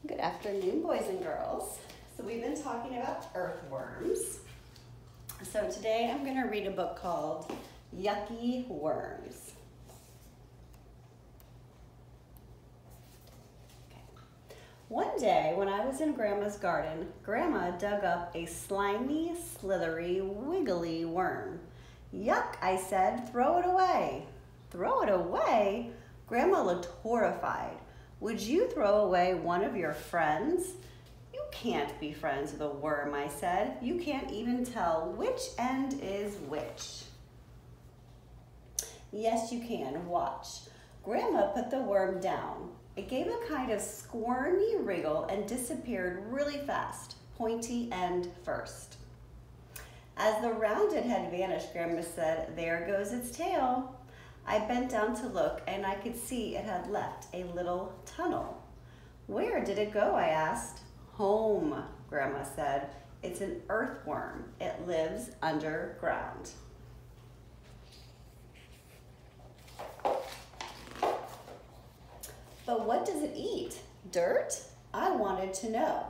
Good afternoon, boys and girls. So we've been talking about earthworms. So today I'm going to read a book called Yucky Worms. Okay. One day when I was in Grandma's garden, Grandma dug up a slimy, slithery, wiggly worm. Yuck, I said, throw it away. Throw it away? Grandma looked horrified. Would you throw away one of your friends? You can't be friends with a worm, I said. You can't even tell which end is which. Yes, you can. Watch. Grandma put the worm down. It gave a kind of squirmy wriggle and disappeared really fast, pointy end first. As the rounded head vanished, Grandma said, "There goes its tail." I bent down to look, and I could see it had left a little tunnel. Where did it go, I asked. Home, Grandma said. It's an earthworm. It lives underground. But what does it eat? Dirt? I wanted to know.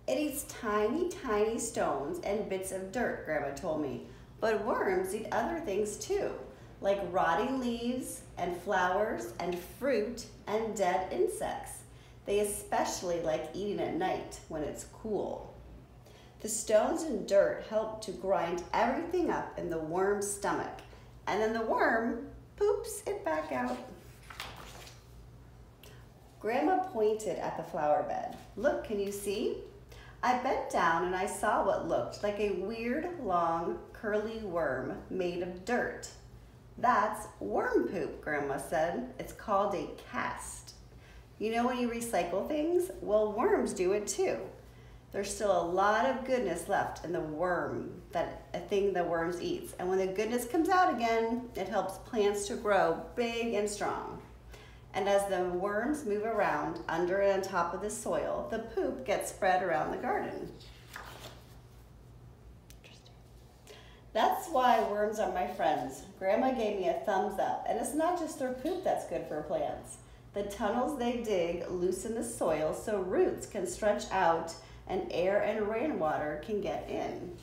It eats tiny, tiny stones and bits of dirt, Grandma told me. But worms eat other things too, like rotting leaves and flowers and fruit and dead insects. They especially like eating at night when it's cool. The stones and dirt help to grind everything up in the worm's stomach, and then the worm poops it back out. Grandma pointed at the flower bed. Look, can you see? I bent down and I saw what looked like a weird, long, curly worm made of dirt. That's worm poop, Grandma said. It's called a cast. You know when you recycle things? Well, worms do it too. There's still a lot of goodness left in the worm, a thing the worms eats. And when the goodness comes out again, it helps plants to grow big and strong. And as the worms move around under and on top of the soil, the poop gets spread around the garden. That's why worms are my friends. Grandma gave me a thumbs up, and it's not just their poop that's good for plants. The tunnels they dig loosen the soil so roots can stretch out and air and rainwater can get in.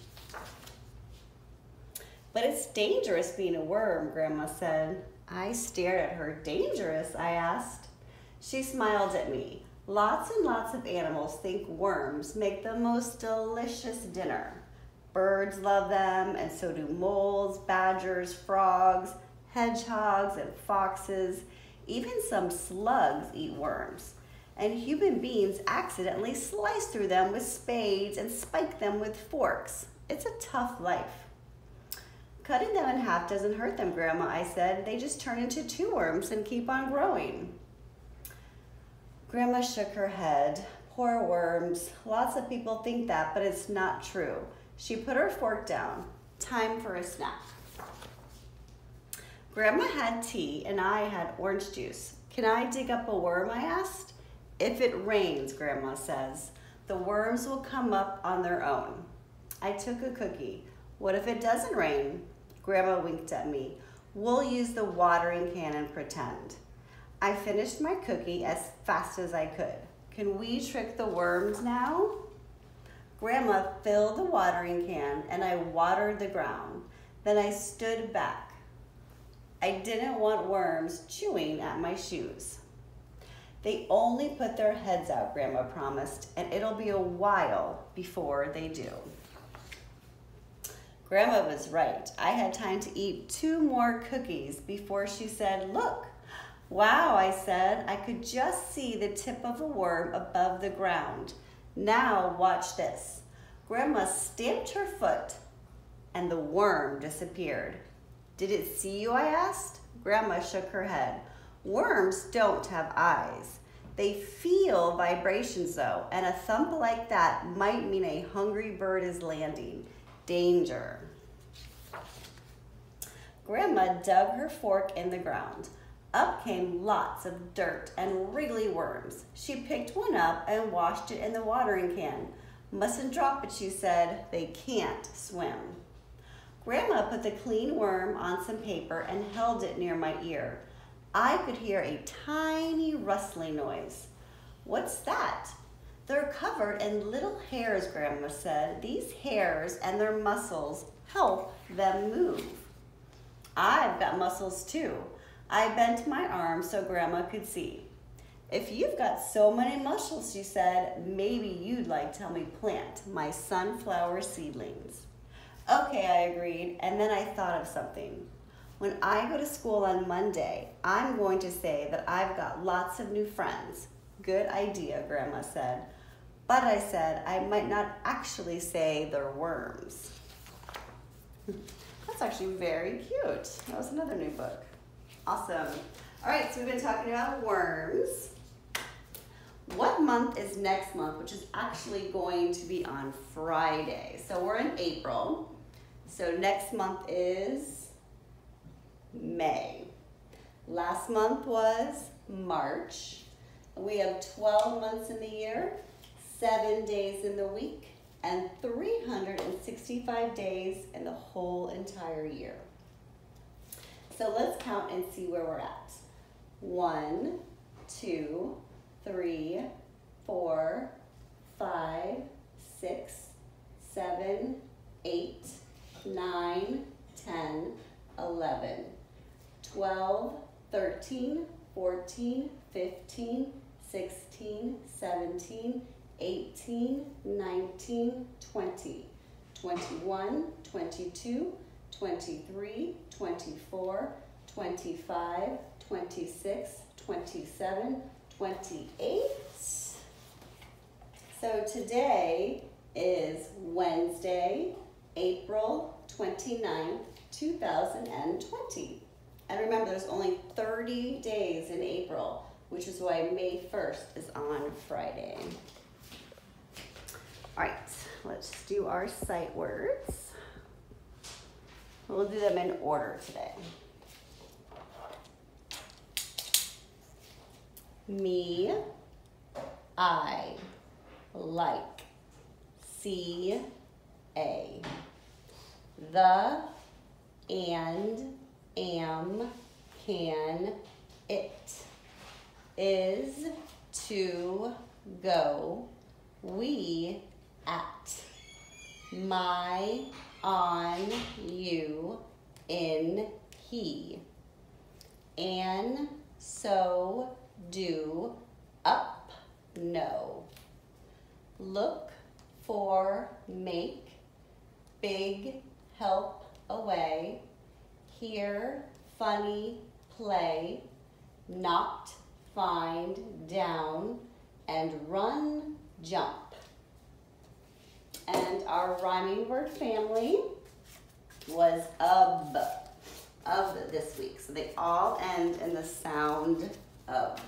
But it's dangerous being a worm, Grandma said. I stared at her. Dangerous? I asked. She smiled at me. Lots and lots of animals think worms make the most delicious dinner. Birds love them, and so do moles, badgers, frogs, hedgehogs, and foxes. Even some slugs eat worms. And human beings accidentally slice through them with spades and spike them with forks. It's a tough life. Cutting them in half doesn't hurt them, Grandma, I said. They just turn into two worms and keep on growing. Grandma shook her head. Poor worms. Lots of people think that, but it's not true. She put her fork down. Time for a snack. Grandma had tea and I had orange juice. Can I dig up a worm, I asked. If it rains, Grandma says, the worms will come up on their own. I took a cookie. What if it doesn't rain? Grandma winked at me. We'll use the watering can and pretend. I finished my cookie as fast as I could. Can we trick the worms now? Grandma filled the watering can and I watered the ground. Then I stood back. I didn't want worms chewing at my shoes. They only put their heads out, Grandma promised, and it'll be a while before they do. Grandma was right. I had time to eat 2 more cookies before she said, look. Wow, I said. I could just see the tip of a worm above the ground. Now watch this. Grandma stamped her foot and the worm disappeared. Did it see you, I asked? Grandma shook her head. Worms don't have eyes. They feel vibrations though, and a thump like that might mean a hungry bird is landing. Danger. Grandma dug her fork in the ground. Up came lots of dirt and wriggly worms. She picked one up and washed it in the watering can. Mustn't drop it, she said. They can't swim. Grandma put the clean worm on some paper and held it near my ear. I could hear a tiny rustling noise. What's that? They're covered in little hairs, Grandma said. These hairs and their muscles help them move. I've got muscles too. I bent my arm so Grandma could see. If you've got so many muscles, she said, maybe you'd like to help me plant my sunflower seedlings. Okay, I agreed, and then I thought of something. When I go to school on Monday, I'm going to say that I've got lots of new friends. Good idea, Grandma said. But I said I might not actually say they're worms. That's actually very cute. That was another new book. Awesome. All right, so we've been talking about worms. What month is next month, which is actually going to be on Friday? So we're in April. So next month is May. Last month was March. We have 12 months in the year, 7 days in the week, and 365 days in the whole entire year. So let's count and see where we're at. 1, 2, 3, 4, 5, 6, 7, 8, 9, 10, 11, 12, 13, 14, 15, 16, 17, 18, 19, 20, 21, 22, 23, 24, 25, 26, 27, 28. So today is Wednesday, April 29th, 2020. And remember, there's only 30 days in April, which is why May 1st is on Friday. All right, let's do our sight words. We'll do them in order today. Me, I, like, see, a. The, and, am, can, it. Is, to, go, we, at. My, on, you, in, he. An, so, do, up, no. Look, for, make, big, help, away. Hear, funny, play, not, find, down, and run, jump. And our rhyming word family was of this week. So they all end in the sound of.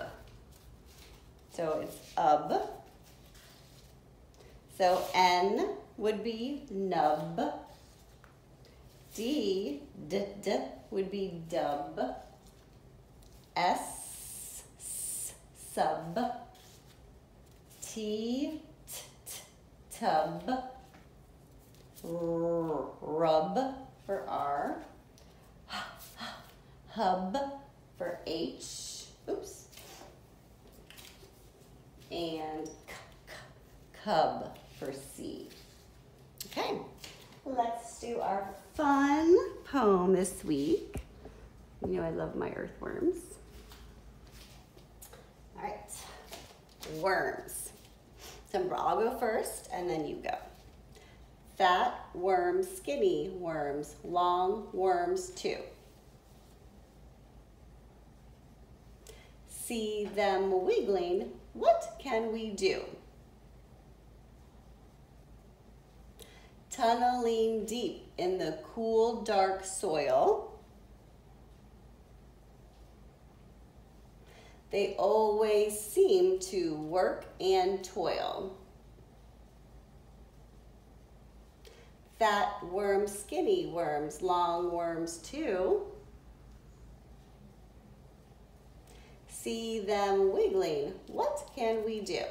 So it's of. So N would be nub. D would be dub. S, sub. T, tub. Rub for R. Hub for H. Oops. And cub for C. Okay, let's do our fun poem this week. You know I love my earthworms. All right, worms. So I'll go first and then you go. Fat worms, skinny worms, long worms too. See them wiggling, what can we do? Tunneling deep in the cool, dark soil. They always seem to work and toil. Fat worms, skinny worms, long worms too. See them wiggling, what can we do?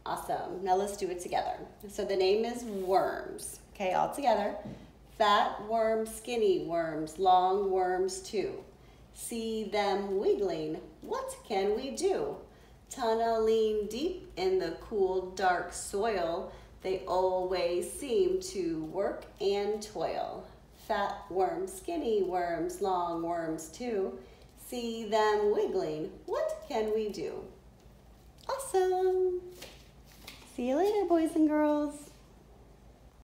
Awesome, now let's do it together. So the name is worms, okay, all together. Fat worms, skinny worms, long worms too. See them wiggling, what can we do? Tunneling deep in the cool, dark soil, they always seem to work and toil. Fat worms, skinny worms, long worms too. See them wiggling, what can we do? Awesome! See you later, boys and girls.